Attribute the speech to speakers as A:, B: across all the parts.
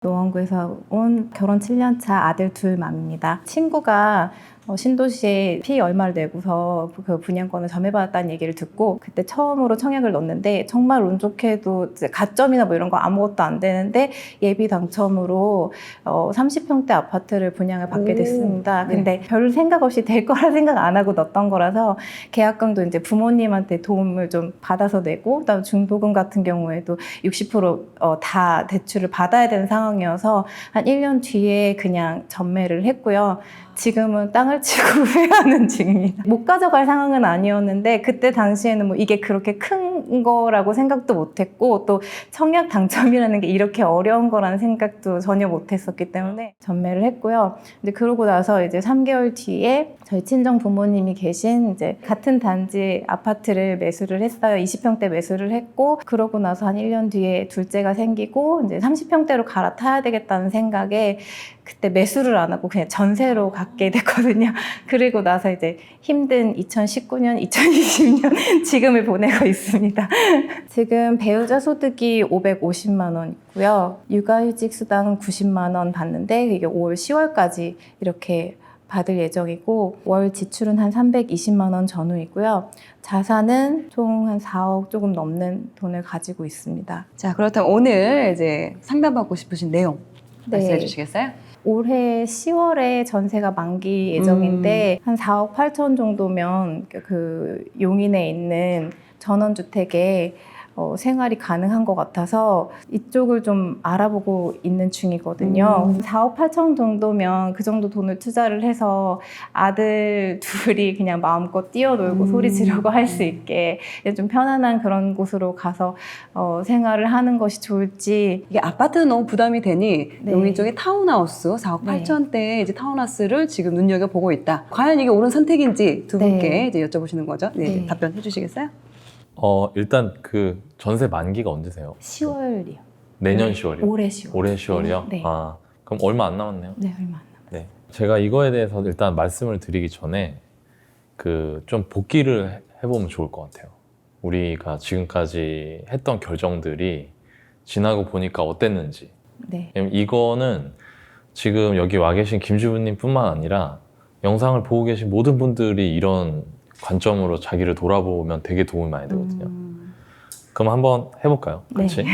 A: 노원구에서 온 결혼 7년 차 아들 둘 맘입니다. 친구가 신도시에 피 얼마를 내고서 그 분양권을 점유받았다는 얘기를 듣고 그때 처음으로 청약을 넣었는데 정말 운 좋게도 이제 가점이나 뭐 이런 거 아무것도 안 되는데 예비 당첨으로 30평대 아파트를 분양을 받게 됐습니다.
B: 네.
A: 근데 별 생각 없이 될 거라 생각 안 하고 넣었던 거라서 계약금도 이제 부모님한테 도움을 좀 받아서 내고 그다음 중도금 같은 경우에도 60%다 대출을 받아야 되는 상황이어서 한 1년 뒤에 그냥 전매를 했고요. 지금은 땅을 치고 후회하는 중입니다. 못 가져갈 상황은 아니었는데 그때 당시에는 뭐 이게 그렇게 큰 거라고 생각도 못했고 또 청약 당첨이라는 게 이렇게 어려운 거라는 생각도 전혀 못했었기 때문에 전매를 했고요. 이제 그러고 나서 이제 3개월 뒤에 저희 친정 부모님이 계신 이제 같은 단지 아파트를 매수를 했어요. 20평대 매수를 했고 그러고 나서 한 1년 뒤에 둘째가 생기고 이제 30평대로 갈아타야 되겠다는 생각에 그때 매수를 안 하고 그냥 전세로 갖게 됐거든요. 그리고 나서 이제 힘든 2019년, 2020년 지금을 보내고 있습니다. 지금 배우자 소득이 550만 원 있고요. 육아휴직 수당 90만 원 받는데 이게 5월, 10월까지 이렇게 받을 예정이고 월 지출은 한 320만 원 전후이고요. 자산은 총 한 4억 조금 넘는 돈을 가지고 있습니다.
B: 자, 그렇다면 오늘 이제 상담받고 싶으신 내용 말씀해
A: 네.
B: 주시겠어요?
A: 올해 10월에 전세가 만기 예정인데 한 4억 8천 정도면 그 용인에 있는 전원주택에 생활이 가능한 것 같아서 이쪽을 좀 알아보고 있는 중이거든요. 4억 8천 정도면 그 정도 돈을 투자를 해서 아들 둘이 그냥 마음껏 뛰어놀고 소리 지르고 할 수 있게 좀 편안한 그런 곳으로 가서 생활을 하는 것이 좋을지.
B: 이게 아파트는 너무 부담이 되니
A: 네.
B: 용인 쪽에 타운하우스 4억
A: 네.
B: 8천대의 이제 타운하우스를 지금 눈여겨보고 있다. 과연 이게 옳은 선택인지 두 분께
A: 네.
B: 이제 여쭤보시는 거죠. 네,
A: 네.
B: 답변해 주시겠어요?
C: 일단 그 전세 만기가 언제세요?
A: 10월이요.
C: 내년 10월이요?
A: 올해 10월.
C: 올해 10월이요?
A: 네.
C: 아, 그럼 얼마 안 남았네요.
A: 네, 얼마 안 남았어요.
C: 네. 제가 이거에 대해서 일단 말씀을 드리기 전에 그 좀 복기를 해보면 좋을 것 같아요. 우리가 지금까지 했던 결정들이 지나고 보니까 어땠는지.
A: 네.
C: 왜냐면 이거는 지금 여기 와 계신 김주부님 뿐만 아니라 영상을 보고 계신 모든 분들이 이런 관점으로 자기를 돌아보면 되게 도움이 많이 되거든요. 그럼 한번 해볼까요?
A: 네.
C: 같이?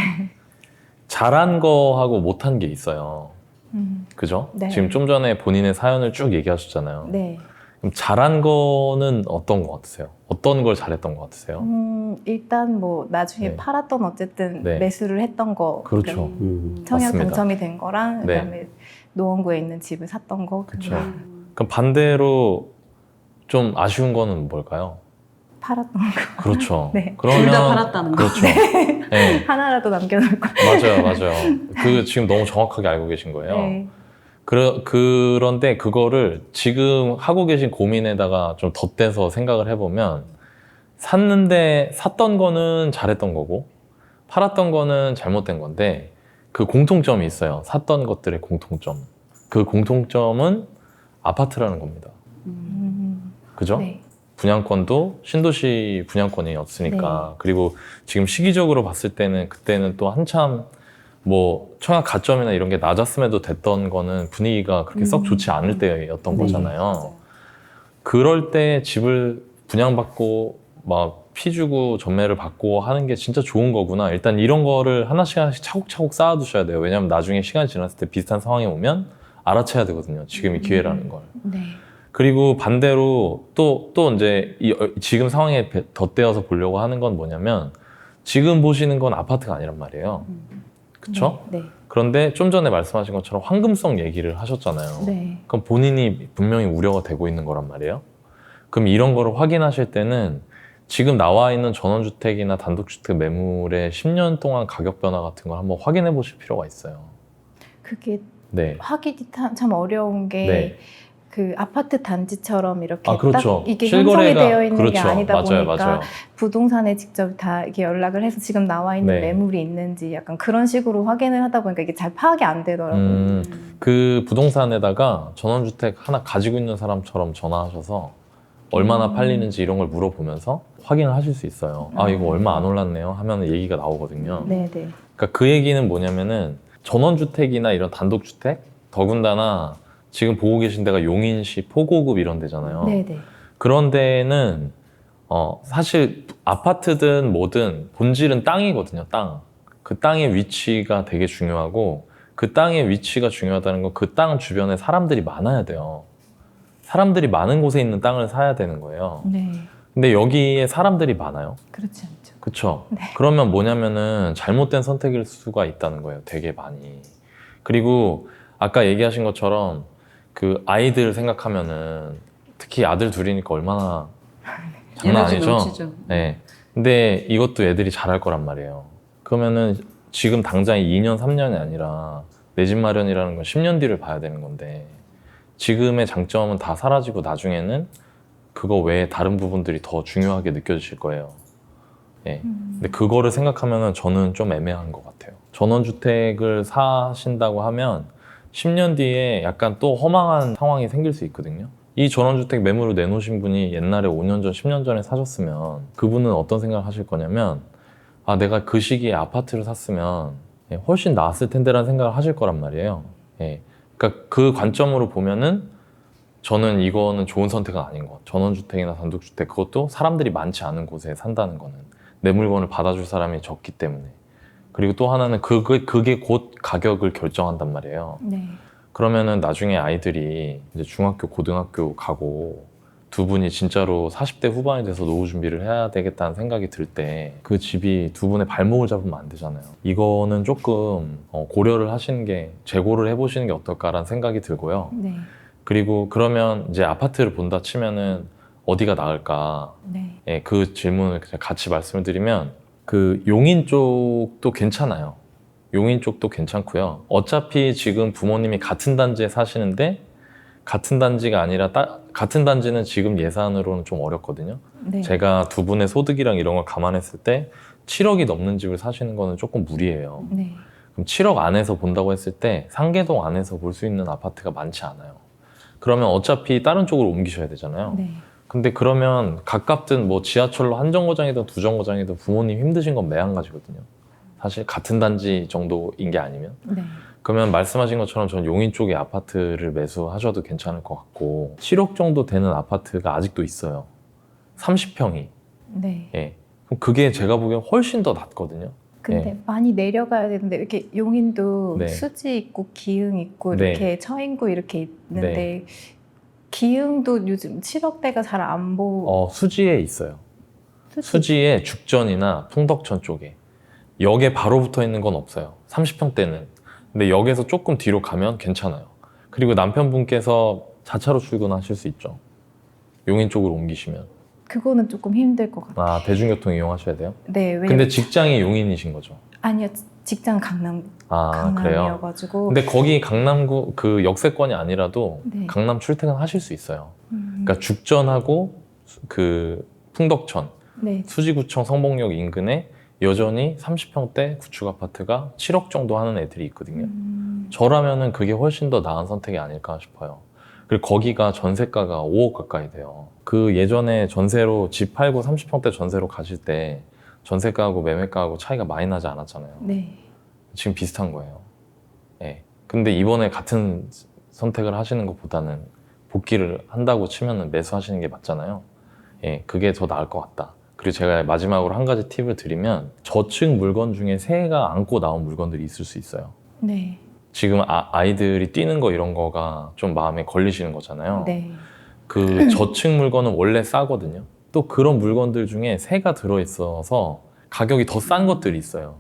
C: 잘한 거하고 못한 게 있어요. 그죠?
A: 네.
C: 지금 좀 전에 본인의 사연을 쭉 얘기하셨잖아요.
A: 네.
C: 그럼 잘한 거는 어떤 거 같으세요? 어떤 걸 잘했던 거 같으세요?
A: 일단 뭐 나중에
C: 네.
A: 팔았던 어쨌든
C: 네.
A: 매수를 했던 거.
C: 그렇죠.
A: 청약
C: 맞습니다.
A: 당첨이 된 거랑
C: 네.
A: 그다음에 노원구에 있는 집을 샀던 거.
C: 그렇죠.
A: 그냥
C: 그럼 반대로 좀 아쉬운 거는 뭘까요?
A: 팔았던 거.
C: 그렇죠.
A: 네.
C: 그러면
B: 둘 다 팔았다는 거.
C: 그렇죠. 네.
A: 하나라도 남겨놓을 거.
C: 맞아요. 그 지금 너무 정확하게 알고 계신 거예요.
A: 네.
C: 그런데 그거를 지금 하고 계신 고민에다가 좀 덧대서 생각을 해보면 샀던 거는 잘했던 거고 팔았던 거는 잘못된 건데 그 공통점이 있어요. 샀던 것들의 공통점. 그 공통점은 아파트라는 겁니다. 그죠?
A: 네.
C: 분양권도 신도시 분양권이었으니까.
A: 네.
C: 그리고 지금 시기적으로 봤을 때는 그때는 또 한참 뭐 청약 가점이나 이런 게 낮았음에도 됐던 거는 분위기가 그렇게 썩 좋지 않을 때였던
B: 네.
C: 거잖아요. 그럴 때 집을 분양받고 막 피 주고 전매를 받고 하는 게 진짜 좋은 거구나. 일단 이런 거를 하나씩 차곡차곡 쌓아두셔야 돼요. 왜냐하면 나중에 시간이 지났을 때 비슷한 상황이 오면 알아채야 되거든요. 지금이 기회라는 걸.
A: 네.
C: 그리고 반대로 또 이제 지금 상황에 덧대어서 보려고 하는 건 뭐냐면 지금 보시는 건 아파트가 아니란 말이에요. 그쵸?
A: 네.
C: 그런데 좀 전에 말씀하신 것처럼 황금성 얘기를 하셨잖아요.
A: 네.
C: 그럼 본인이 분명히 우려가 되고 있는 거란 말이에요. 그럼 이런 거를 확인하실 때는 지금 나와 있는 전원주택이나 단독주택 매물의 10년 동안 가격 변화 같은 걸 한번 확인해 보실 필요가 있어요.
A: 그게
C: 네.
A: 확인이 참 어려운 게
C: 네.
A: 그 아파트 단지처럼 이렇게
C: 그렇죠.
A: 딱 이게 형성이
C: 실거래가-
A: 되어 있는 게
C: 그렇죠.
A: 아니다 보니까
C: 맞아요.
A: 부동산에 직접 다 이렇게 연락을 해서 지금 나와 있는
C: 네.
A: 매물이 있는지 약간 그런 식으로 확인을 하다 보니까 이게 잘 파악이 안 되더라고요.
C: 그 부동산에다가 전원주택 하나 가지고 있는 사람처럼 전화하셔서 얼마나 팔리는지 이런 걸 물어보면서 확인을 하실 수 있어요. 아, 이거 얼마 안 올랐네요 하면 얘기가 나오거든요.
A: 네네.
C: 그러니까 그 얘기는 뭐냐면은 전원주택이나 이런 단독주택, 더군다나 지금 보고 계신 데가 용인시 포고급 이런 데잖아요.
A: 네네.
C: 그런 데는 사실 아파트든 뭐든 본질은 땅이거든요. 땅. 그 땅의 위치가 되게 중요하고 그 땅의 위치가 중요하다는 건 그 땅 주변에 사람들이 많아야 돼요. 사람들이 많은 곳에 있는 땅을 사야 되는 거예요.
A: 네.
C: 근데 여기에 사람들이 많아요.
A: 그렇지 않죠.
C: 그쵸?
A: 네.
C: 그러면 뭐냐면은 잘못된 선택일 수가 있다는 거예요. 되게 많이. 그리고 아까 얘기하신 것처럼 그 아이들 생각하면은 특히 아들 둘이니까 얼마나 장난
B: 에너지
C: 아니죠?
B: 넘치죠.
C: 네. 근데 이것도 애들이 잘할 거란 말이에요. 그러면은 지금 당장 2년, 3년이 아니라 내 집 마련이라는 건 10년 뒤를 봐야 되는 건데 지금의 장점은 다 사라지고 나중에는 그거 외에 다른 부분들이 더 중요하게 느껴지실 거예요. 예. 근데 그거를 생각하면은 저는 좀 애매한 것 같아요. 전원주택을 사신다고 하면 10년 뒤에 약간 또 허망한 상황이 생길 수 있거든요. 이 전원주택 매물을 내놓으신 분이 옛날에 5년 전, 10년 전에 사셨으면 그분은 어떤 생각을 하실 거냐면 아, 내가 그 시기에 아파트를 샀으면 훨씬 나았을 텐데라는 생각을 하실 거란 말이에요. 예. 그러니까 그 관점으로 보면은 저는 이거는 좋은 선택은 아닌 것 같아요. 전원주택이나 단독주택 그것도 사람들이 많지 않은 곳에 산다는 거는 내 물건을 받아줄 사람이 적기 때문에 그리고 또 하나는 그게 곧 가격을 결정한단 말이에요.
A: 네.
C: 그러면은 나중에 아이들이 이제 중학교, 고등학교 가고 두 분이 진짜로 40대 후반이 돼서 노후 준비를 해야 되겠다는 생각이 들 때 그 집이 두 분의 발목을 잡으면 안 되잖아요. 이거는 조금 고려를 하시는 게 재고를 해보시는 게 어떨까라는 생각이 들고요.
A: 네.
C: 그리고 그러면 이제 아파트를 본다 치면은 어디가 나을까?
A: 네.
C: 예, 그 질문을 그냥 같이 말씀을 드리면 그 용인 쪽도 괜찮아요. 용인 쪽도 괜찮고요. 어차피 지금 부모님이 같은 단지에 사시는데 같은 단지가 아니라 같은 단지는 지금 예산으로는 좀 어렵거든요.
A: 네.
C: 제가 두 분의 소득이랑 이런 걸 감안했을 때 7억이 넘는 집을 사시는 거는 조금 무리예요.
A: 네.
C: 그럼 7억 안에서 본다고 했을 때 상계동 안에서 볼 수 있는 아파트가 많지 않아요. 그러면 어차피 다른 쪽으로 옮기셔야 되잖아요.
A: 네.
C: 근데 그러면 가깝든 뭐 지하철로 한 정거장이든 두 정거장이든 부모님 힘드신 건 매한가지거든요. 사실 같은 단지 정도인 게 아니면.
A: 네.
C: 그러면 말씀하신 것처럼 전 용인 쪽에 아파트를 매수하셔도 괜찮을 것 같고 7억 정도 되는 아파트가 아직도 있어요. 30평이.
A: 네.
C: 예. 그럼 그게 제가 보기엔 훨씬 더 낫거든요.
A: 근데
C: 예.
A: 많이 내려가야 되는데 이렇게 용인도
C: 네.
A: 수지 있고 기흥 있고
C: 네.
A: 이렇게 처인구 이렇게 있는데 기흥도 요즘 7억대가 잘 안
C: 수지에 있어요. 수지에 죽전이나 풍덕천 쪽에. 역에 바로 붙어 있는 건 없어요. 30평대는. 근데 역에서 조금 뒤로 가면 괜찮아요. 그리고 남편분께서 자차로 출근하실 수 있죠. 용인 쪽으로 옮기시면.
A: 그거는 조금 힘들 것 같아요.
C: 아, 대중교통 이용하셔야 돼요?
A: 네. 왜냐면
C: 근데 직장이 용인이신 거죠?
A: 아니요. 직장
C: 아, 그래요?
A: 강남이어가지고.
C: 근데 거기 강남구 그 역세권이 아니라도
A: 네.
C: 강남 출퇴근 하실 수 있어요. 그러니까 죽전하고 그 풍덕천,
A: 네.
C: 수지구청 성봉역 인근에 여전히 30평대 구축 아파트가 7억 정도 하는 애들이 있거든요. 저라면은 그게 훨씬 더 나은 선택이 아닐까 싶어요. 그리고 거기가 전세가가 5억 가까이 돼요. 그 예전에 전세로 집 팔고 30평대 전세로 가실 때 전세가하고 매매가하고 차이가 많이 나지 않았잖아요.
A: 네.
C: 지금 비슷한 거예요. 예. 근데 이번에 같은 선택을 하시는 것보다는 복귀를 한다고 치면은 매수하시는 게 맞잖아요. 예. 그게 더 나을 것 같다. 그리고 제가 마지막으로 한 가지 팁을 드리면 저층 물건 중에 새해가 안고 나온 물건들이 있을 수 있어요.
A: 네.
C: 지금 아이들이 뛰는 거 이런 거가 좀 마음에 걸리시는 거잖아요.
A: 네.
C: 그 저층 물건은 원래 싸거든요. 또 그런 물건들 중에 새가 들어있어서 가격이 더 싼 것들이 있어요.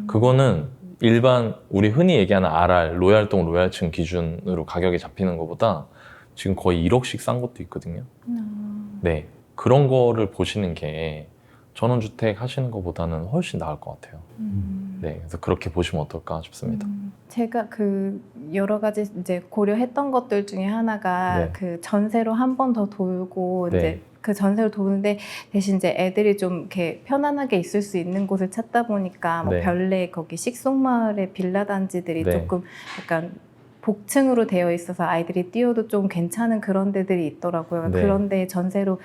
C: 그거는 일반 우리 흔히 얘기하는 RR, 로얄동, 로얄층 기준으로 가격이 잡히는 것보다 지금 거의 1억씩 싼 것도 있거든요. 네, 그런 거를 보시는 게 전원주택 하시는 것보다는 훨씬 나을 것 같아요. 네, 그래서 그렇게 보시면 어떨까 싶습니다.
A: 제가 그 여러 가지 이제 고려했던 것들 중에 하나가
C: 네.
A: 그 전세로 한 번 더 돌고
C: 네.
A: 이제 그 전세로 도는데 대신 이제 애들이 좀 이렇게 편안하게 있을 수 있는 곳을 찾다 보니까 뭐
C: 네.
A: 별내 거기 식송마을의 빌라 단지들이
C: 네.
A: 조금 약간 복층으로 되어 있어서 아이들이 뛰어도 좀 괜찮은 그런 데들이 있더라고요.
C: 네.
A: 그런데 전세가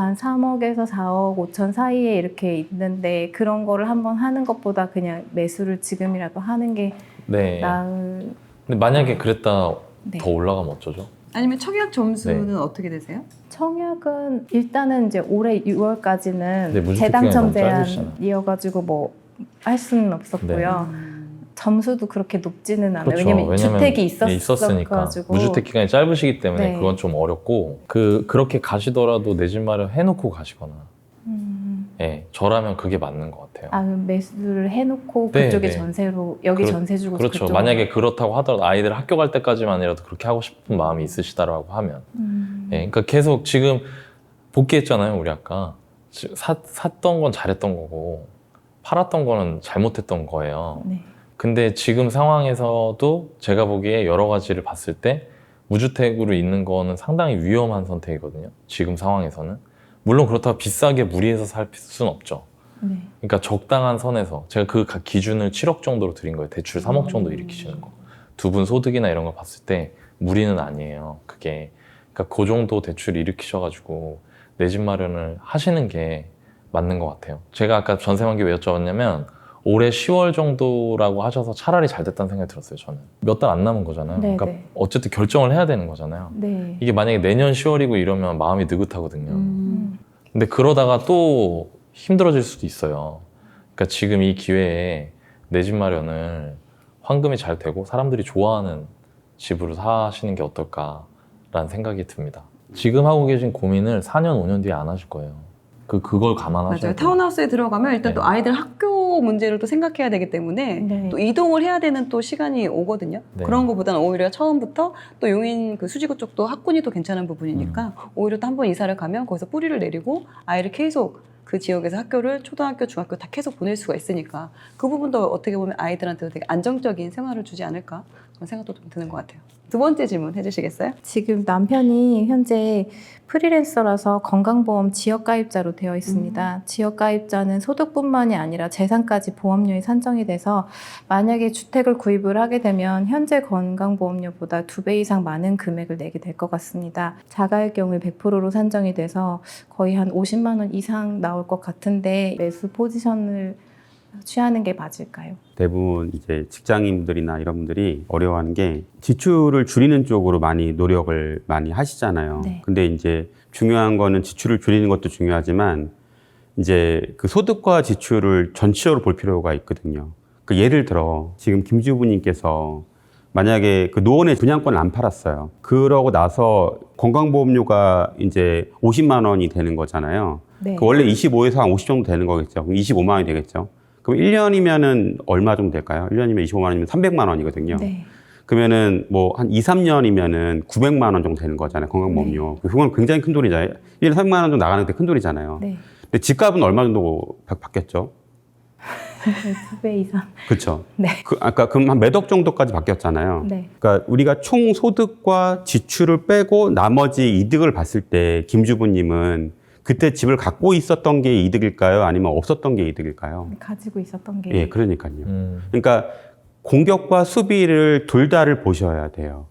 A: 한 3억에서 4억 5천 사이에 이렇게 있는데 그런 거를 한번 하는 것보다 그냥 매수를 지금이라도 하는 게
C: 네.
A: 나을.
C: 근데 만약에 그랬다
A: 네.
C: 더 올라가면 어쩌죠?
B: 아니면 청약 점수는
C: 네.
B: 어떻게 되세요?
A: 청약은 일단은 이제 올해 6월까지는
C: 네, 무주택
A: 재당첨
C: 기간이 너무 짧으시잖아요.
A: 제한이어가지고 뭐 할 수는 없었고요. 점수도 그렇게 높지는 않아요.
C: 그렇죠.
A: 왜냐면 주택이
C: 있었으니까.
A: 있었어가지고.
C: 무주택 기간이 짧으시기 때문에
A: 네.
C: 그건 좀 어렵고 그렇게 가시더라도 내 집 마련 해놓고 가시거나 예, 저라면 그게 맞는 것 같아요.
A: 아, 매수를 해놓고
C: 네,
A: 그쪽에
C: 네.
A: 전세로 여기 전세 주고
C: 그렇죠.
A: 그쪽.
C: 만약에 그렇다고 하더라도 아이들 학교 갈 때까지만이라도 그렇게 하고 싶은 마음이 있으시다라고 하면 예, 그러니까 계속 지금 복귀했잖아요. 우리 아까 샀던 건 잘했던 거고 팔았던 거는 잘못했던 거예요.
A: 네.
C: 근데 지금 상황에서도 제가 보기에 여러 가지를 봤을 때 무주택으로 있는 거는 상당히 위험한 선택이거든요. 지금 상황에서는. 물론 그렇다고 비싸게 무리해서 살 수는 없죠.
A: 네.
C: 그러니까 적당한 선에서 제가 그 기준을 7억 정도로 드린 거예요. 대출 3억 정도 일으키시는 거. 두 분 소득이나 이런 거 봤을 때 무리는 아니에요. 그게. 그러니까 그 정도 대출 일으키셔가지고 내 집 마련을 하시는 게 맞는 것 같아요. 제가 아까 전세 만기 왜 여쭤봤냐면 올해 10월 정도라고 하셔서 차라리 잘 됐다는 생각이 들었어요. 저는 몇 달 안 남은 거잖아요.
A: 네,
C: 그러니까
A: 네.
C: 어쨌든 결정을 해야 되는 거잖아요.
A: 네.
C: 이게 만약에 내년 10월이고 이러면 마음이 느긋하거든요. 근데 그러다가 또 힘들어질 수도 있어요. 그러니까 지금 이 기회에 내 집 마련을 환금이 잘 되고 사람들이 좋아하는 집으로 사시는 게 어떨까라는 생각이 듭니다. 지금 하고 계신 고민을 4년, 5년 뒤에 안 하실 거예요. 그걸 감안하셔야
B: 맞아요.
C: 돼요.
B: 타운하우스에 들어가면 일단
C: 네.
B: 또 아이들 학교 문제를 또 생각해야 되기 때문에
A: 네.
B: 또 이동을 해야 되는 또 시간이 오거든요.
C: 네.
B: 그런 것보다는 오히려 처음부터 또 용인 그 수지구 쪽도 학군이 또 괜찮은 부분이니까 오히려 또 한 번 이사를 가면 거기서 뿌리를 내리고 아이를 계속 그 지역에서 학교를 초등학교, 중학교 다 계속 보낼 수가 있으니까 그 부분도 어떻게 보면 아이들한테도 되게 안정적인 생활을 주지 않을까 그런 생각도 좀 드는 것 같아요. 두 번째 질문 해주시겠어요?
A: 지금 남편이 현재 프리랜서라서 건강보험 지역가입자로 되어 있습니다. 지역가입자는 소득뿐만이 아니라 재산까지 보험료에 산정이 돼서 만약에 주택을 구입을 하게 되면 현재 건강보험료보다 2배 이상 많은 금액을 내게 될 것 같습니다. 자가일 경우에 100%로 산정이 돼서 거의 한 50만 원 이상 나올 것 같은데 매수 포지션을 취하는 게 맞을까요?
D: 대부분 이제 직장인들이나 이런 분들이 어려워하는 게 지출을 줄이는 쪽으로 많이 노력을 많이 하시잖아요.
A: 네.
D: 근데 이제 중요한 거는 지출을 줄이는 것도 중요하지만 이제 그 소득과 지출을 전체적으로 볼 필요가 있거든요. 그 예를 들어 지금 김주부님께서 만약에 그 노원의 분양권을 안 팔았어요. 그러고 나서 건강보험료가 이제 50만 원이 되는 거잖아요.
A: 네.
D: 그 원래 25에서 한 50 정도 되는 거겠죠. 그럼 25만 원이 되겠죠. 그럼 1년이면은 얼마 정도 될까요? 1년이면 25만 원이면 300만 원이거든요.
A: 네.
D: 그러면은 뭐 한 2, 3년이면은 900만 원 정도 되는 거잖아요. 건강보험료. 그건 굉장히 큰 돈이잖아요. 1년에 300만 원 정도 나가는데 큰 돈이잖아요.
A: 네.
D: 근데 집값은 얼마 정도 바뀌었죠?
A: 2배 이상.
D: 그렇죠.
A: 네.
D: 아까 그럼 한 몇 억 정도까지 바뀌었잖아요.
A: 네.
D: 그러니까 우리가 총 소득과 지출을 빼고 나머지 이득을 봤을 때 김주부님은 그때 집을 갖고 있었던 게 이득일까요? 아니면 없었던 게 이득일까요?
A: 가지고 있었던 게.
D: 예, 그러니까요. 그러니까 공격과 수비를 둘 다를 보셔야 돼요.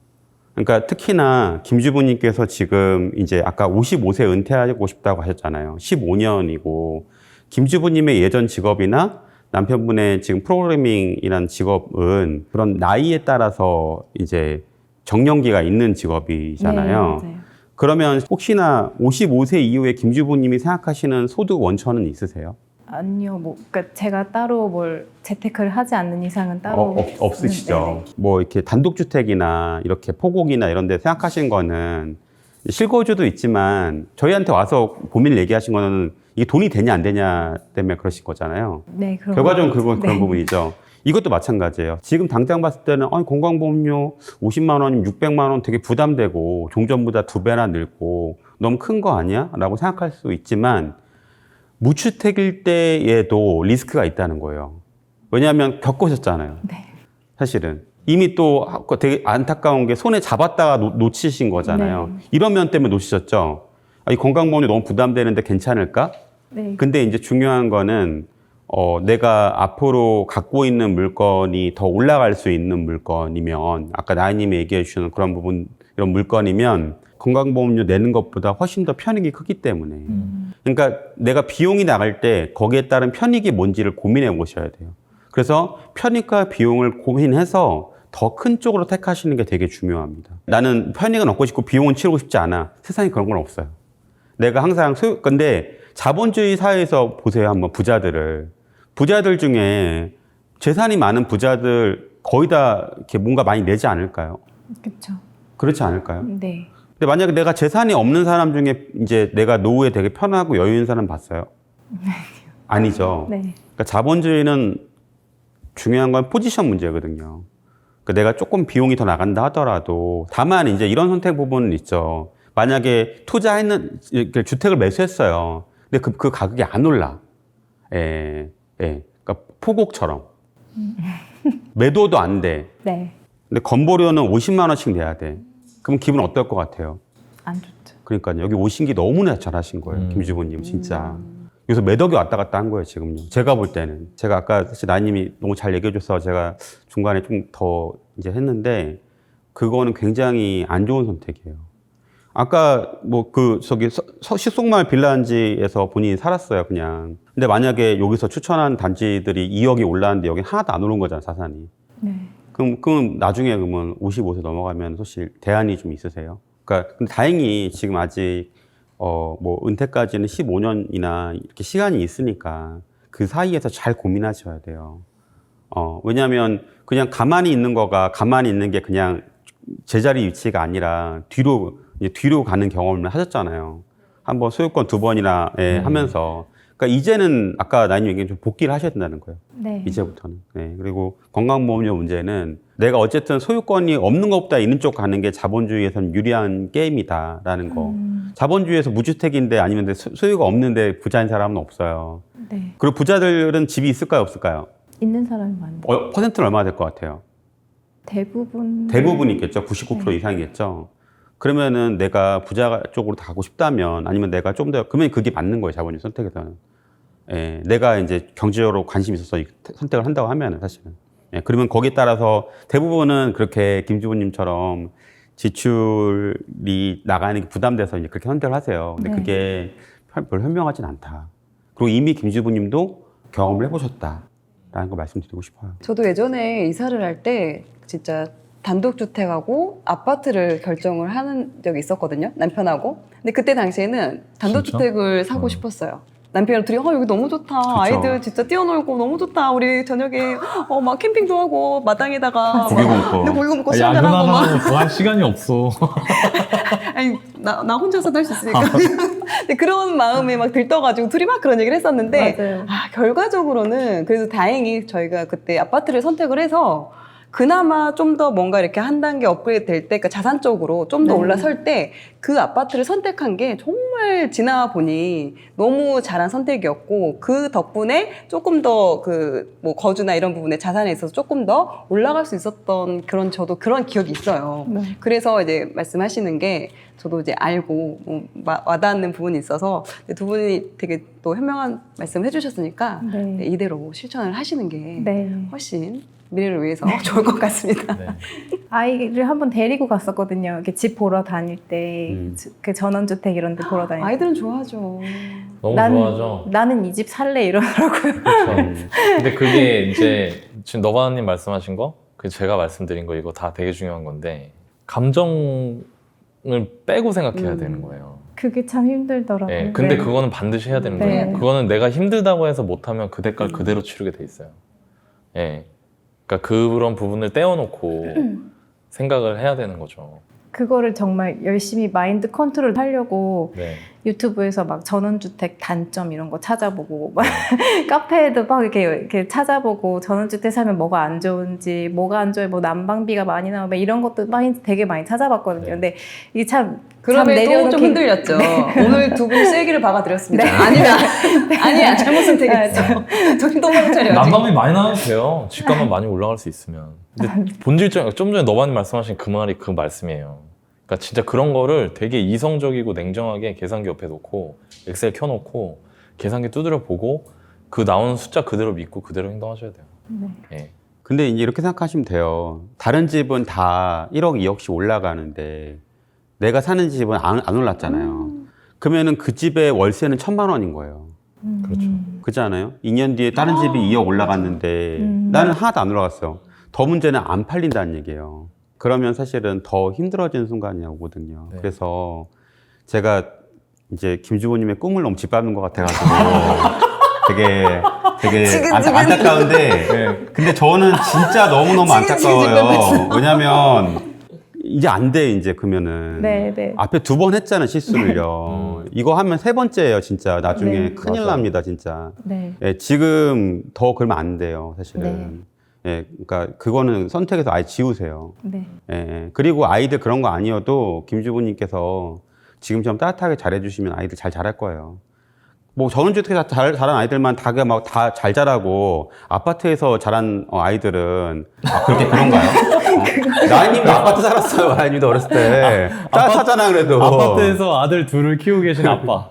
D: 그러니까 특히나 김주부님께서 지금 이제 아까 55세 은퇴하고 싶다고 하셨잖아요. 15년이고 김주부님의 예전 직업이나 남편분의 지금 프로그래밍이라는 직업은 그런 나이에 따라서 이제 정년기가 있는 직업이잖아요.
A: 네, 맞아요.
D: 그러면 혹시나 55세 이후에 김주부님이 생각하시는 소득 원천은 있으세요?
A: 아니요, 뭐, 그러니까 제가 따로 뭘 재테크를 하지 않는 이상은 따로
D: 없으시죠.
A: 네네.
D: 뭐 이렇게 단독주택이나 이렇게 포곡이나 이런 데 생각하신 거는 실거주도 있지만 저희한테 와서 고민을 얘기하신 거는 이게 돈이 되냐 안 되냐 때문에 그러신 거잖아요.
A: 네, 그런
D: 결과적으로
A: 거.
D: 그런
A: 네.
D: 부분이죠. 이것도 마찬가지예요. 지금 당장 봤을 때는 건강보험료 50만 원이면 600만 원 되게 부담되고 종전보다 2배나 늘고 너무 큰 거 아니야? 라고 생각할 수 있지만 무주택일 때에도 리스크가 있다는 거예요. 왜냐하면 겪으셨잖아요.
A: 네.
D: 사실은. 이미 또 되게 안타까운 게 손에 잡았다가 놓치신 거잖아요.
A: 네.
D: 이런 면 때문에 놓치셨죠. 이 건강보험료 너무 부담되는데 괜찮을까?
A: 네.
D: 근데 이제 중요한 거는 내가 앞으로 갖고 있는 물건이 더 올라갈 수 있는 물건이면 아까 나이님이 얘기해 주시는 그런 부분 이런 물건이면 건강보험료 내는 것보다 훨씬 더 편익이 크기 때문에 그러니까 내가 비용이 나갈 때 거기에 따른 편익이 뭔지를 고민해 보셔야 돼요. 그래서 편익과 비용을 고민해서 더 큰 쪽으로 택하시는 게 되게 중요합니다. 나는 편익은 얻고 싶고 비용은 치르고 싶지 않아. 세상에 그런 건 없어요. 내가 항상 근데 자본주의 사회에서 보세요. 한번 부자들 중에 재산이 많은 부자들 거의 다 이렇게 뭔가 많이 내지 않을까요?
A: 그렇죠.
D: 그렇지 않을까요?
A: 네.
D: 근데 만약에 내가 재산이 없는 사람 중에 이제 내가 노후에 되게 편하고 여유 있는 사람 봤어요? 아니죠.
A: 네.
D: 그러니까 자본주의는 중요한 건 포지션 문제거든요. 그러니까 내가 조금 비용이 더 나간다 하더라도 다만 이제 이런 선택 부분은 있죠. 만약에 이렇게 주택을 매수했어요. 근데 그 가격이 안 올라. 그러니까 포곡처럼. 매도도 안 돼.
A: 네.
D: 근데 건보료는 50만 원씩 내야 돼. 그럼 기분 어떨 것 같아요?
A: 안 좋죠.
D: 그러니까요. 여기 오신 게 너무나 잘하신 거예요. 김주부님 진짜. 그래서 몇 억이 왔다 갔다 한 거예요, 지금요. 제가 볼 때는. 제가 아까 사실 나님이 너무 잘 얘기해줘서 제가 중간에 좀 더 이제 했는데, 그거는 굉장히 안 좋은 선택이에요. 아까 식속마을 빌라단지에서 본인이 살았어요, 그냥. 근데 만약에 여기서 추천한 단지들이 2억이 올랐는데 여기 하나도 안 오른 거잖아, 자산이.
A: 네.
D: 그럼 나중에 그러면 55세 넘어가면 사실 대안이 좀 있으세요? 그러니까 근데 다행히 지금 아직 은퇴까지는 15년이나 이렇게 시간이 있으니까 그 사이에서 잘 고민하셔야 돼요. 왜냐하면 그냥 가만히 있는 게 그냥 제자리 위치가 아니라 뒤로 가는 경험을 하셨잖아요. 한번 소유권 2번이나 하면서. 그러니까 이제는 아까 나님 얘기한 좀 복귀를 하셔야 된다는 거예요.
A: 네.
D: 이제부터는. 네. 그리고 건강보험료 문제는 내가 어쨌든 소유권이 없는 것보다 있는 쪽 가는 게 자본주의에서는 유리한 게임이다라는 거. 자본주의에서 무주택인데 아니면 소유가 없는데 부자인 사람은 없어요.
A: 네.
D: 그리고 부자들은 집이 있을까요, 없을까요?
A: 있는 사람이 많은데.
D: 퍼센트는 얼마나 될 것 같아요? 대부분 있겠죠. 99% 이상이겠죠. 그러면은 내가 부자 쪽으로 다 가고 싶다면 아니면 내가 좀 더 그러면 그게 맞는 거예요, 자본주의 선택에서는. 내가 이제 경제적으로 관심이 있어서 선택을 한다고 하면은 사실은. 그러면 거기에 따라서 대부분은 그렇게 김주부님처럼 지출이 나가는 게 부담돼서 이제 그렇게 선택을 하세요. 근데
A: 네.
D: 그게 별 현명하진 않다. 그리고 이미 김주부님도 경험을 해보셨다라는 걸 말씀드리고 싶어요.
B: 저도 예전에 이사를 할 때 진짜 단독주택하고 아파트를 결정을 하는 적이 있었거든요. 남편하고. 근데 그때 당시에는 단독주택을 사고 싶었어요. 남편이랑 둘이 여기 너무 좋다.
D: 그쵸.
B: 아이들 진짜 뛰어놀고 너무 좋다. 우리 저녁에 막 캠핑도 하고 마당에다가
D: 고기 굽고.
B: 고기 굽고 술 한잔하고 막.
C: 야근하고 그거 할 시간이 없어.
B: 아니 나 혼자서도 할 수 있으니까. 근데 그런 마음이 막 들떠가지고 둘이 막 그런 얘기를 했었는데
A: 맞아요.
B: 결과적으로는 그래도 다행히 저희가 그때 아파트를 선택을 해서 그나마 좀 더 뭔가 이렇게 한 단계 업그레이드 될 때, 그러니까 자산적으로 좀 더
A: 네.
B: 올라설 때 그 아파트를 선택한 게 정말 지나 보니 너무 잘한 선택이었고 그 덕분에 조금 더 뭐 거주나 이런 부분에 자산에 있어서 조금 더 올라갈 수 있었던 저도 그런 기억이 있어요.
A: 네.
B: 그래서 이제 말씀하시는 게 저도 이제 알고 와닿는 부분이 있어서 두 분이 되게 또 현명한 말씀 해주셨으니까
A: 네.
B: 이대로 실천을 하시는 게
A: 네.
B: 훨씬 미래를 위해서 좋을 것 같습니다.
C: 네.
A: 아이를 한번 데리고 갔었거든요. 이렇게 집 보러 다닐 때, 그 전원주택 이런 데 보러 다닐 때.
B: 아이들은 좋아하죠.
C: 너무 좋아하죠.
A: 나는 이 집 살래 이러더라고요.
C: 그렇죠. 근데 그게 이제 지금 너바님 말씀하신 거, 제가 말씀드린 거 이거 다 되게 중요한 건데 감정을 빼고 생각해야 되는 거예요.
A: 그게 참 힘들더라고요.
C: 네, 근데
A: 네.
C: 그거는 반드시 해야 되는
A: 네.
C: 거예요. 그거는 내가 힘들다고 해서 못하면 그 대가를 그대로 치르게 돼 있어요. 예. 그러니까 그런 부분을 떼어놓고 생각을 해야 되는 거죠.
A: 그거를 정말 열심히 마인드 컨트롤 하려고
C: 네.
A: 유튜브에서 막 전원주택 단점 이런 거 찾아보고 막 카페에도 막 이렇게 찾아보고 전원주택 사면 뭐가 안 좋은지 뭐가 안 좋아요 뭐 난방비가 많이 나오면 이런 것도 되게 많이 찾아봤거든요.
C: 네.
A: 근데 이게 참
B: 그럼에도 좀 흔들렸죠. 오늘 두 분 쐐기를 박아드렸습니다. 아니야 잘못 선택했어. 정신 똑바로 차려야지.
C: 난방비 많이 나와도 돼요. 집값만 많이 올라갈 수 있으면. 근데 본질적, 좀 전에 너바님 말씀하신 그 말이 그 말씀이에요. 그러니까 진짜 그런 거를 되게 이성적이고 냉정하게 계산기 옆에 놓고 엑셀 켜놓고 계산기 두드려 보고 그 나오는 숫자 그대로 믿고 그대로 행동하셔야 돼요.
A: 네.
C: 예.
D: 근데 이제 이렇게 생각하시면 돼요. 다른 집은 다 1억, 2억씩 올라가는데 내가 사는 집은 안 올랐잖아요. 그러면은 그 집의 월세는 1,000만 원인 거예요.
C: 그렇죠.
D: 그렇지 않아요? 2년 뒤에 다른 집이 2억 올라갔는데 나는 하나도 안 올라갔어. 더 문제는 안 팔린다는 얘기예요. 그러면 사실은 더 힘들어지는 순간이 오거든요.
C: 네.
D: 그래서 제가 이제 김주부님의 꿈을 너무 짓밟는 것 같아가지고 되게 안타까운데
C: 네.
D: 근데 저는 진짜 너무너무 안타까워요. 왜냐면 이제 안 돼, 이제 그러면은.
A: 네, 네.
D: 앞에 2번 했잖아, 실수를요. 이거 하면 3번째예요, 진짜. 나중에
A: 네.
D: 큰일
C: 맞아요.
D: 납니다, 진짜.
A: 네.
D: 예, 지금 더 그러면 안 돼요, 사실은. 예, 그러니까 그거는 선택해서 아예 지우세요.
A: 네.
D: 예, 그리고 아이들 그런 거 아니어도 김주부님께서 지금처럼 따뜻하게 잘해주시면 아이들 잘 자랄 거예요. 뭐 전원주택에서 자란 아이들만 다 잘 자라고 아파트에서 자란 아이들은 그런가요? 라인님도 아파트 살았어요. 라인님도 어렸을 때 따뜻하잖아 그래도.
C: 아파트에서 아들 둘을 키우고 계신 아빠.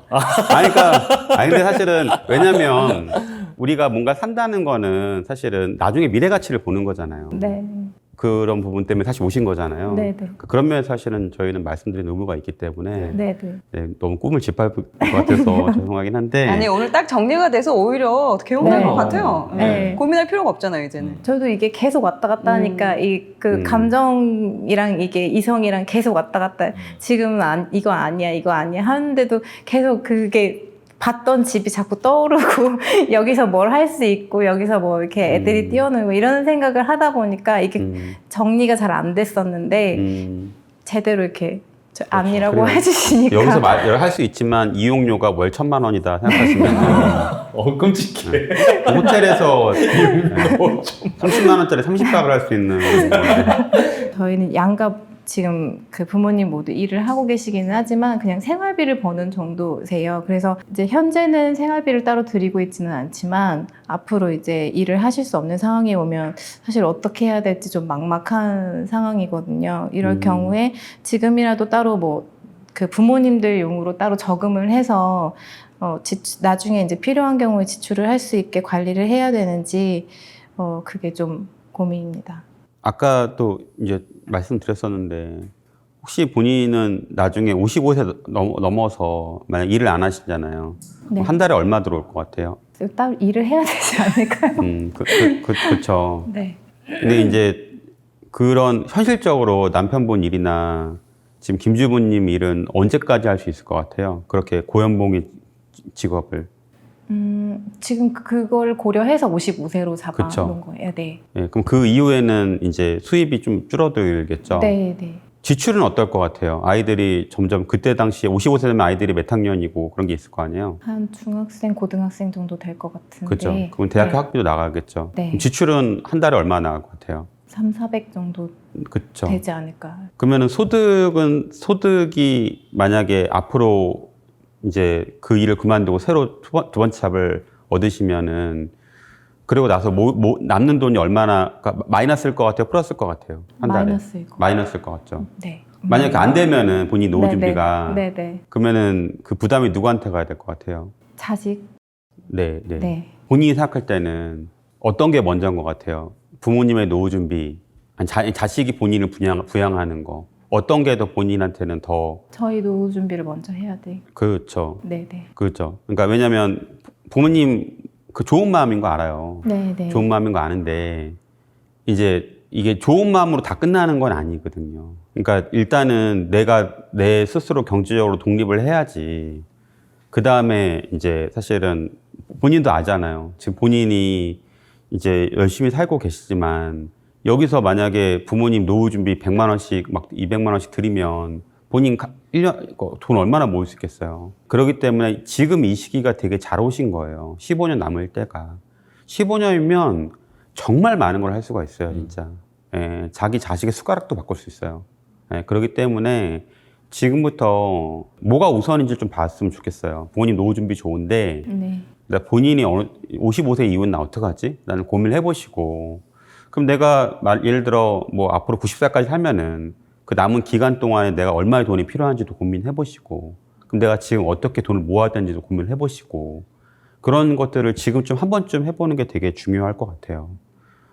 D: 아니 근데 사실은 왜냐면 우리가 뭔가 산다는 거는 사실은 나중에 미래 가치를 보는 거잖아요.
A: 네.
D: 그런 부분 때문에 사실 오신 거잖아요.
A: 네, 네.
D: 그런 면에서 사실은 저희는 말씀드린 의무가 있기 때문에
A: 네, 네.
D: 네, 너무 꿈을 짓밟을 것 같아서 죄송하긴 한데
B: 아니 오늘 딱 정리가 돼서 오히려 개운할
A: 네.
B: 것 같아요.
A: 네.
B: 고민할 필요가 없잖아요 이제는.
A: 저도 이게 계속 왔다 갔다 하니까 그 감정이랑 이게 이성이랑 계속 왔다 갔다 지금은 이거 아니야 하는데도 계속 그게 봤던 집이 자꾸 떠오르고 여기서 뭘 할 수 있고 여기서 뭐 이렇게 애들이 뛰어놀고 이런 생각을 하다 보니까 이게 정리가 잘 안 됐었는데 제대로 이렇게 아니라고
D: 그래요.
A: 해주시니까
D: 여기서 할 수 있지만 이용료가 월 1,000만 원이다 생각하시면
C: 끔찍해.
D: 호텔에서 30만 원짜리 30박을 할 수 있는
A: 저희는 양가 지금 그 부모님 모두 일을 하고 계시기는 하지만 그냥 생활비를 버는 정도세요. 그래서 이제 현재는 생활비를 따로 드리고 있지는 않지만 앞으로 이제 일을 하실 수 없는 상황이 오면 사실 어떻게 해야 될지 좀 막막한 상황이거든요. 이럴 경우에 지금이라도 따로 뭐 그 부모님들 용으로 따로 저금을 해서 나중에 이제 필요한 경우에 지출을 할 수 있게 관리를 해야 되는지 그게 좀 고민입니다.
D: 아까 또 이제 말씀드렸었는데 혹시 본인은 나중에 55세 넘어서 만약 일을 안 하시잖아요.
A: 네.
D: 한 달에 얼마 들어올 것 같아요?
A: 따로 일을 해야 되지 않을까요?
D: 그렇죠.
A: 네.
D: 근데 이제 그런 현실적으로 남편분 일이나 지금 김주부님 일은 언제까지 할 수 있을 것 같아요? 그렇게 고연봉의 직업을.
A: 지금 그걸 고려해서 55세로 잡아놓은
D: 그쵸.
A: 거예요. 네.
D: 예, 그럼 그 이후에는 이제 수입이 좀 줄어들겠죠?
A: 네, 네.
D: 지출은 어떨 것 같아요? 아이들이 점점 그때 당시에 55세 되면 아이들이 몇 학년이고 그런 게 있을 거 아니에요?
A: 한 중학생, 고등학생 정도 될 것 같은데.
D: 그렇죠. 그럼 대학교
A: 네.
D: 학비도 나가겠죠.
A: 네.
D: 그럼 지출은 한 달에 얼마 나갈 것 같아요?
A: 300, 400 정도
D: 그렇죠.
A: 되지 않을까.
D: 그러면은 소득이 만약에 앞으로 이제 그 일을 그만두고 새로 두 번째 잡을 얻으시면은 그리고 나서 남는 돈이 얼마나 그러니까 마이너스일 것 같아요? 플러스일 것 같아요? 한 달에?
A: 마이너스일 것
D: 마이너스일 것 같죠.
A: 네.
D: 만약에 안 되면은 본인 노후
A: 네,
D: 준비가
A: 네, 네.
D: 그러면은 그 부담이 누구한테 가야 될 것 같아요?
A: 자식.
D: 네, 네.
A: 네.
D: 본인이 생각할 때는 어떤 게 먼저인 것 같아요? 부모님의 노후 준비, 아니 자식이 본인을 부양하는 거 어떤 게 더 본인한테는 더
A: 저희 노후 준비를 먼저 해야 돼.
D: 그렇죠,
A: 네, 네.
D: 그렇죠. 그러니까 왜냐하면 부모님 그 좋은 마음인 거 알아요.
A: 네, 네.
D: 좋은 마음인 거 아는데 이제 이게 좋은 마음으로 다 끝나는 건 아니거든요. 그러니까 일단은 내가 내 스스로 경제적으로 독립을 해야지. 그 다음에 이제 사실은 본인도 아잖아요. 지금 본인이 이제 열심히 살고 계시지만 여기서 만약에 부모님 노후 준비 100만 원씩 막 200만 원씩 드리면 본인 1년 돈 얼마나 모을 수 있겠어요. 그렇기 때문에 지금 이 시기가 되게 잘 오신 거예요. 15년 남을 때가. 15년이면 정말 많은 걸 할 수가 있어요, 진짜. 예, 자기 자식의 숟가락도 바꿀 수 있어요. 예, 그렇기 때문에 지금부터 뭐가 우선인지 좀 봤으면 좋겠어요. 부모님 노후 준비 좋은데
A: 네.
D: 본인이 55세 이후는 나 어떡하지? 나는 고민을 해보시고 그럼 내가 예를 들어 뭐 앞으로 90살까지 살면은 그 남은 기간 동안에 내가 얼마의 돈이 필요한지도 고민해보시고 그럼 내가 지금 어떻게 돈을 모아야 되는지도 고민해보시고 그런 것들을 지금쯤 한 번쯤 해보는 게 되게 중요할 것 같아요.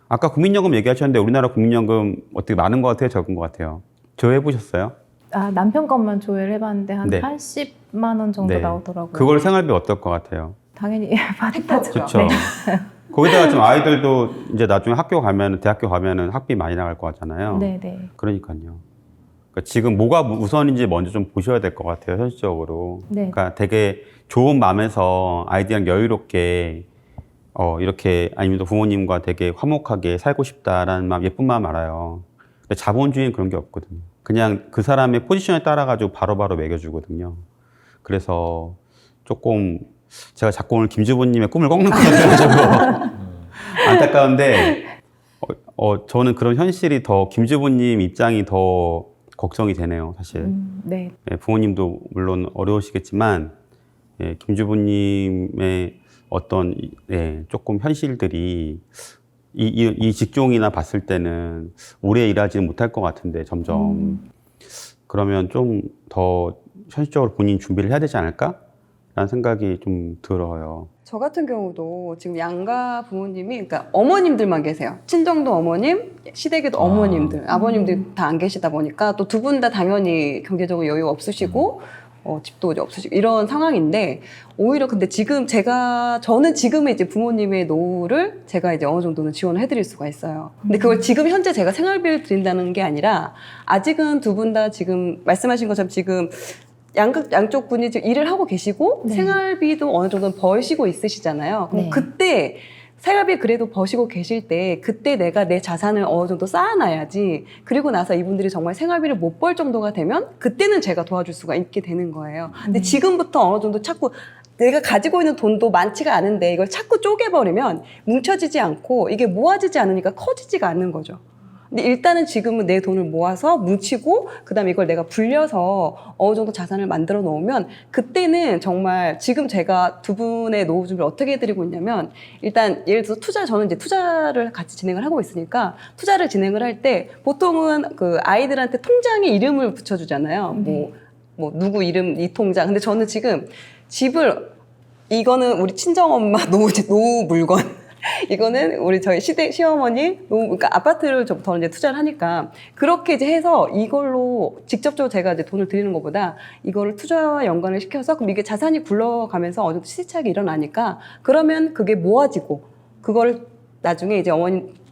D: 아까 국민연금 얘기하셨는데 우리나라 국민연금 어떻게 많은 것 같아요? 적은 것 같아요? 조회해보셨어요?
A: 남편 것만 조회를 해봤는데 한
D: 네.
A: 80만 원 정도
D: 네.
A: 나오더라고요.
D: 그걸 생활비 어떨 것 같아요?
A: 당연히 받았죠.
D: 그렇죠.
A: 네.
D: 거기다가 좀 아이들도 이제 나중에 학교 가면은 대학교 가면은 학비 많이 나갈 거 같잖아요.
A: 네, 네.
D: 그러니까요. 그러니까 지금 뭐가 우선인지 먼저 좀 보셔야 될 것 같아요, 현실적으로.
A: 네.
D: 그러니까 되게 좋은 마음에서 아이들이랑 여유롭게 이렇게 아니면 또 부모님과 되게 화목하게 살고 싶다라는 마음, 예쁜 마음 알아요. 근데 자본주의는 그런 게 없거든요. 그냥 그 사람의 포지션에 따라 가지고 바로바로 매겨주거든요. 그래서 조금 제가 자꾸 오늘 김주부님의 꿈을 꺾는 것 같아가지고 안타까운데 저는 그런 현실이 더 김주부님 입장이 더 걱정이 되네요, 사실.
A: 네.
D: 예, 부모님도 물론 어려우시겠지만 예, 김주부님의 어떤 조금 현실들이 이 직종이나 봤을 때는 오래 일하지는 못할 것 같은데 점점 그러면 좀 더 현실적으로 본인 준비를 해야 되지 않을까라는 생각이 좀 들어요.
B: 저 같은 경우도 지금 양가 부모님이, 그러니까 어머님들만 계세요. 친정도 어머님, 시댁에도 어머님들, 아버님들 다 안 계시다 보니까 또 두 분 다 당연히 경제적으로 여유 없으시고, 집도 이제 없으시고 이런 상황인데, 오히려 근데 지금 저는 지금의 이제 부모님의 노후를 제가 이제 어느 정도는 지원을 해드릴 수가 있어요. 근데 그걸 지금 현재 제가 생활비를 드린다는 게 아니라, 아직은 두 분 다 지금 말씀하신 것처럼 지금 양쪽 분이 지금 일을 하고 계시고
A: 네.
B: 생활비도 어느 정도는 버시고 있으시잖아요. 그럼
A: 네.
B: 그때 생활비 그래도 버시고 계실 때 그때 내가 내 자산을 어느 정도 쌓아놔야지. 그리고 나서 이분들이 정말 생활비를 못 벌 정도가 되면 그때는 제가 도와줄 수가 있게 되는 거예요. 근데 지금부터 어느 정도 자꾸 내가 가지고 있는 돈도 많지가 않은데 이걸 자꾸 쪼개버리면 뭉쳐지지 않고 이게 모아지지 않으니까 커지지가 않는 거죠. 근데 일단은 지금은 내 돈을 모아서 뭉치고 그다음에 이걸 내가 불려서 어느 정도 자산을 만들어 놓으면 그때는 정말 지금 제가 두 분의 노후 준비를 어떻게 해드리고 있냐면, 일단 예를 들어서 저는 이제 투자를 같이 진행을 하고 있으니까 투자를 진행을 할 때 보통은 그 아이들한테 통장에 이름을 붙여주잖아요. 뭐 누구 이름 이 통장. 근데 저는 지금 집을, 이거는 우리 친정엄마 노후 물건, 이거는 우리 저희 시어머니, 그러니까 아파트를 저는 이제 투자를 하니까 그렇게 이제 해서 이걸로 직접적으로 제가 이제 돈을 드리는 것보다 이거를 투자와 연관을 시켜서 그럼 이게 자산이 굴러가면서 어느 정도 시차가 일어나니까 그러면 그게 모아지고 그거를 나중에 이제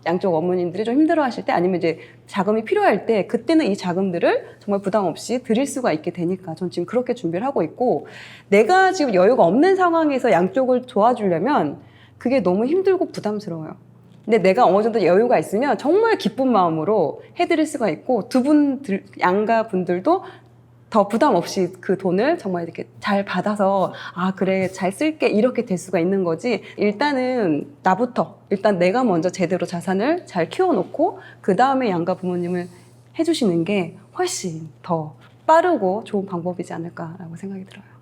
B: 양쪽 어머님들이 좀 힘들어 하실 때 아니면 이제 자금이 필요할 때 그때는 이 자금들을 정말 부담 없이 드릴 수가 있게 되니까 전 지금 그렇게 준비를 하고 있고, 내가 지금 여유가 없는 상황에서 양쪽을 도와주려면 그게 너무 힘들고 부담스러워요. 근데 내가 어느 정도 여유가 있으면 정말 기쁜 마음으로 해드릴 수가 있고 양가 분들도 더 부담 없이 그 돈을 정말 이렇게 잘 받아서 그래 잘 쓸게 이렇게 될 수가 있는 거지. 일단은 일단 내가 먼저 제대로 자산을 잘 키워놓고 그 다음에 양가 부모님을 해주시는 게 훨씬 더 빠르고 좋은 방법이지 않을까라고 생각이 들어요.